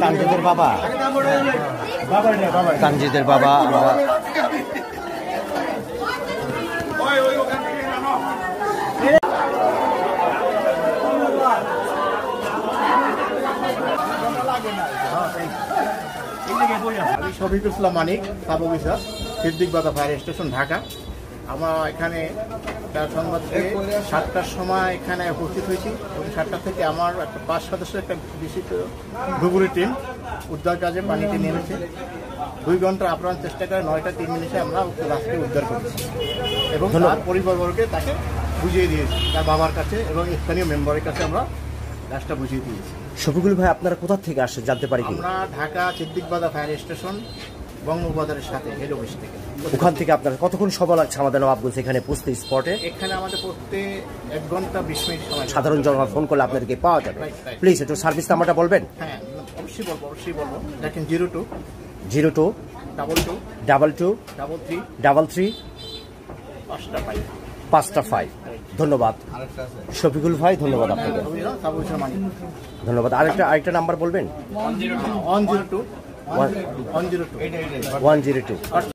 তানজিদের বাবা, তানজিদের বাবা আমরা শফিকুল ইসলাম মানিক, সাব অফিসার, সিদ্দিক বাজার ফায়ার স্টেশন, ঢাকা। আমরা এখানে তার সংবাদ পেয়ে 7টার সময় এখানে উপস্থিত হয়েছি এবং 7টা থেকে আমার একটা 5 সদস্যের একটা বিশিষ্ট ডুবুরি টিম উদ্ধার কাজে পানিতে নেমেছে। 2 ঘন্টা আপ্রাণ চেষ্টা করে 9টা 3 মিনিটে আমরা লাশকে উদ্ধার করেছি এবং তার পরিবারবর্গকে তাকে বুঝিয়ে দিয়েছি, তার বাবার কাছে এবং স্থানীয় মেম্বারের কাছে আমরা লাশটা বুঝিয়ে দিয়েছি। শফিকুল ভাই, আপনারা কোথা থেকে আসছেন জানতে পারি কি? আমরা ঢাকা সিদ্দিক বাজার ফায়ার স্টেশন বঙ্গবাজারের সাথে হেড অফিস থেকে। ওখান থেকে আপনার কতক্ষণ সময় লাগছে আমাদের নবাবগঞ্জ এখানে পৌঁছতে স্পটে? এখানে আমাদের পড়তে 1 ঘন্টা 20 মিনিট সময়। সাধারণ জনগণ ফোন করলে আপনাদেরকে পাওয়া যাবে। প্লিজ একটু সার্ভিস নাম্বারটা বলবেন। হ্যাঁ, অবশ্যই বলবো। দেখেন 02 02 22 22 33 33 5টা 5। ধন্যবাদ শফিকুল ভাই, ধন্যবাদ আপনাকে, ধন্যবাদ। আরেকটা নাম্বার বলবেন। 102 102 102